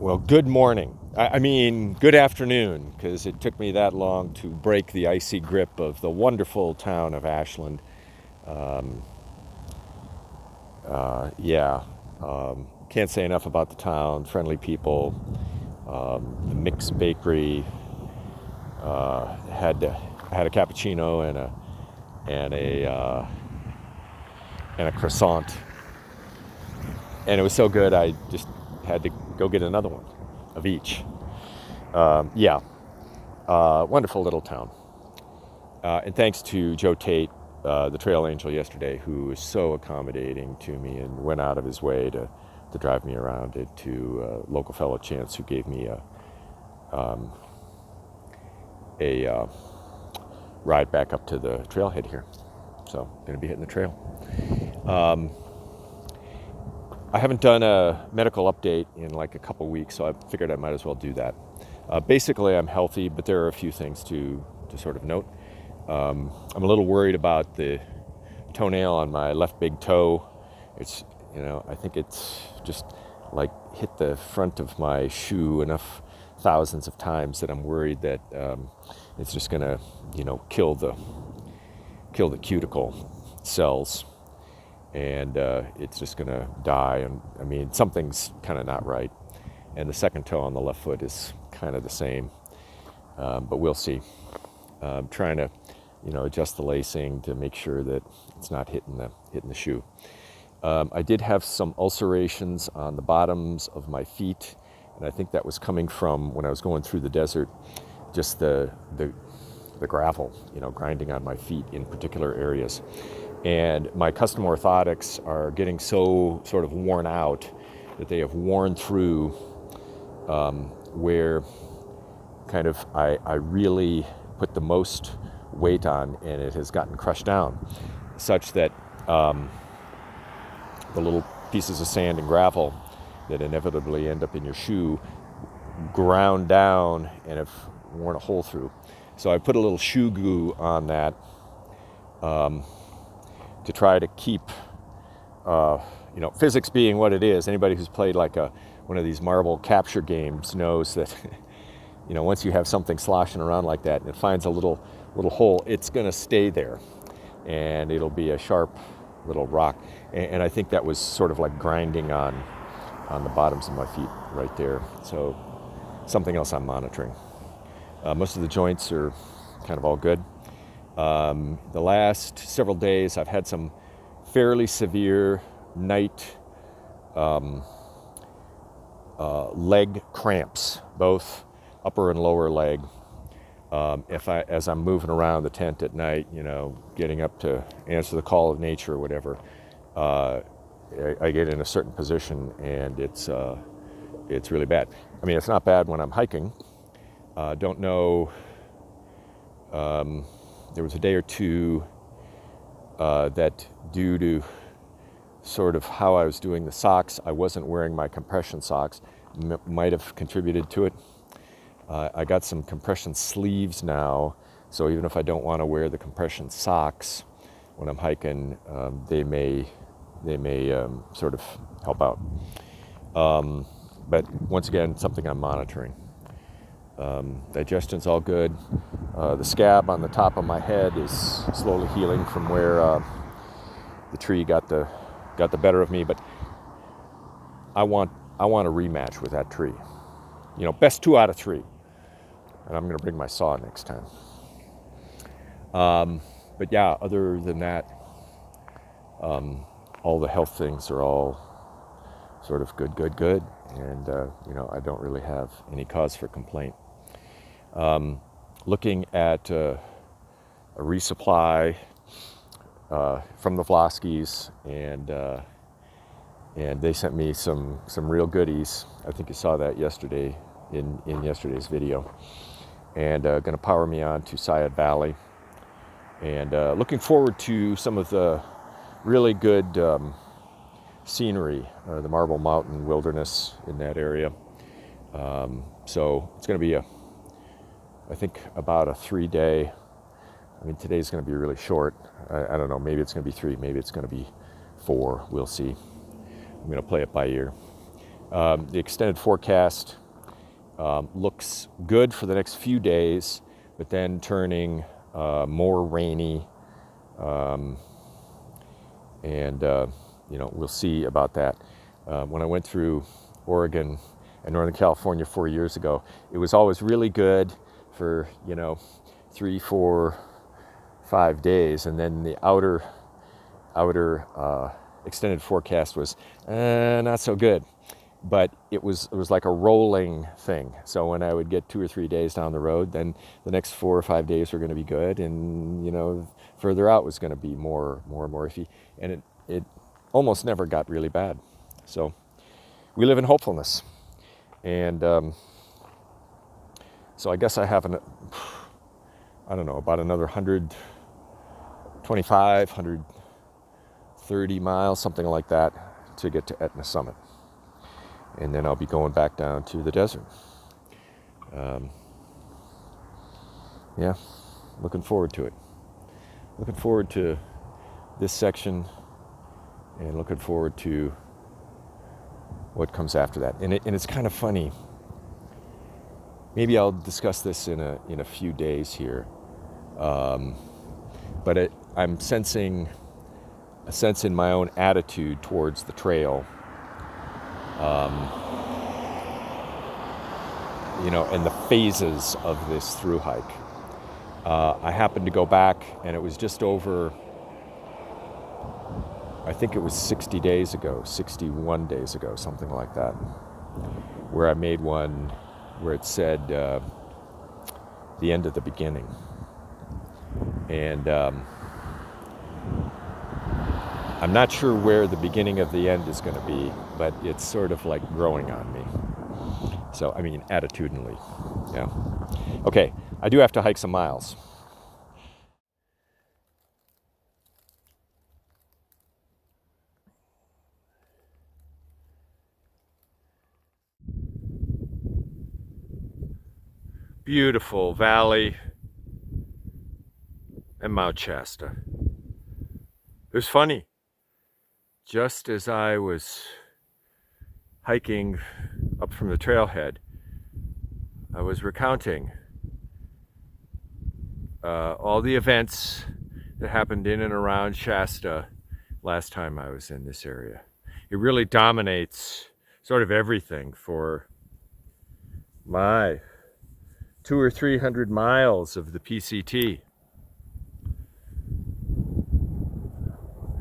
Well, good morning. I mean, good afternoon, because it took me that long to break the icy grip of the wonderful town of Ashland. Um, yeah, can't say enough about the town. Friendly people, the mixed bakery. Had a cappuccino and a and a croissant, and it was so good I just had to go get another one of each. Yeah, wonderful little town. And thanks to Joe Tate, the trail angel yesterday, who was so accommodating to me and went out of his way to drive me around it, to local fellow Chance, who gave me a ride back up to the trailhead here. So I'm going to be hitting the trail. I haven't done a medical update in like a couple weeks, so I figured I might as well do that. Basically, I'm healthy, but there are a few things to sort of note. I'm a little worried about the toenail on my left big toe. It's, I think it's just like hit the front of my shoe enough thousands of times that I'm worried that it's just gonna, kill the cuticle cells, and it's just gonna die. And I mean, something's kind of not right. And the second toe on the left foot is kind of the same, but we'll see. I'm trying to, adjust the lacing to make sure that it's not hitting the shoe. I did have some ulcerations on the bottoms of my feet, and I think that was coming from when I was going through the desert, just the gravel, grinding on my feet in particular areas. And my custom orthotics are getting so sort of worn out that they have worn through where kind of I really put the most weight on, and it has gotten crushed down such that the little pieces of sand and gravel that inevitably end up in your shoe ground down and have worn a hole through. So I put a little shoe glue on that to try to keep, physics being what it is. Anybody who's played like one of these marble capture games knows that once you have something sloshing around like that and it finds a little hole, it's going to stay there, and it'll be a sharp little rock. And I think that was sort of like grinding on the bottoms of my feet right there. So something else I'm monitoring. Most of the joints are kind of all good. The last several days I've had some fairly severe night leg cramps, both upper and lower leg. As I'm moving around the tent at night, getting up to answer the call of nature or whatever, I get in a certain position, and it's really bad. I mean, it's not bad when I'm hiking. Don't know. There was a day or two that, due to sort of how I was doing the socks, I wasn't wearing my compression socks, might have contributed to it. I got some compression sleeves now, so even if I don't want to wear the compression socks when I'm hiking, they may sort of help out. But once again, something I'm monitoring. Digestion's all good. The scab on the top of my head is slowly healing from where the tree got the better of me, but I want a rematch with that tree. Best 2 out of 3. And I'm going to bring my saw next time. But yeah, other than that, all the health things are all sort of good. And, I don't really have any cause for complaint. Looking at a resupply from the Vloskis, and they sent me some real goodies. I think you saw that yesterday in yesterday's video. And going to power me on to Sayad Valley, and looking forward to some of the really good scenery, the Marble Mountain Wilderness in that area. So it's going to be I think about a 3-day. I mean, today's going to be really short. I don't know, maybe it's going to be 3, maybe it's going to be 4. We'll see. I'm going to play it by ear. The extended forecast looks good for the next few days, but then turning more rainy, and we'll see about that. When I went through Oregon and Northern California 4 years ago, it was always really good for 3, 4, 5 days, and then the outer extended forecast was not so good. But it was like a rolling thing. So when I would get 2 or 3 days down the road, then the next 4 or 5 days were going to be good, and further out was going to be more iffy, and it almost never got really bad. So we live in hopefulness, and so I guess I have about another 125, 130 miles, something like that, to get to Etna Summit. And then I'll be going back down to the desert. Looking forward to it. Looking forward to this section, and looking forward to what comes after that. And it's kind of funny. Maybe I'll discuss this in a few days here. But I'm sensing a sense in my own attitude towards the trail. And the phases of this through hike. I happened to go back, and it was just over, I think it was 61 days ago, something like that, where I made one where it said the end of the beginning. And I'm not sure where the beginning of the end is going to be, but it's sort of like growing on me. So, attitudinally, yeah. Okay, I do have to hike some miles. Beautiful valley and Mount Shasta. It was funny. Just as I was hiking up from the trailhead, I was recounting all the events that happened in and around Shasta last time I was in this area. It really dominates sort of everything for my 200 or 300 miles of the PCT.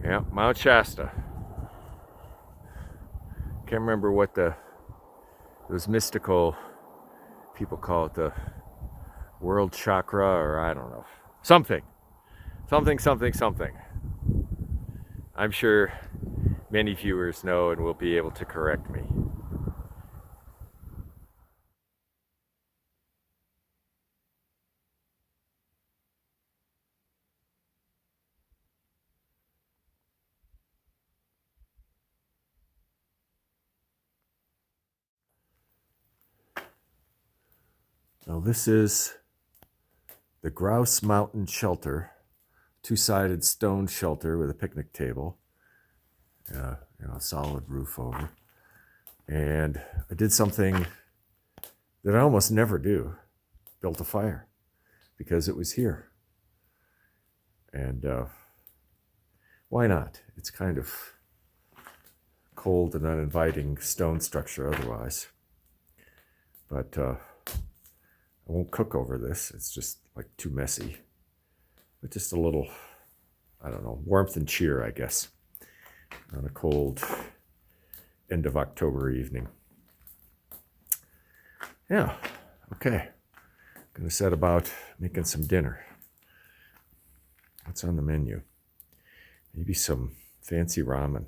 Yeah, Mount Shasta. Can't remember what those mystical people call it, the world chakra, or I don't know. Something. I'm sure many viewers know and will be able to correct me. Now this is the Grouse Mountain Shelter, two-sided stone shelter with a picnic table, a solid roof over. And I did something that I almost never do, built a fire, because it was here. And why not? It's kind of cold and uninviting stone structure otherwise. But I won't cook over this. It's just like too messy. But just a little, warmth and cheer, I guess, on a cold end of October evening. Yeah, okay. Gonna set about making some dinner. What's on the menu? Maybe some fancy ramen.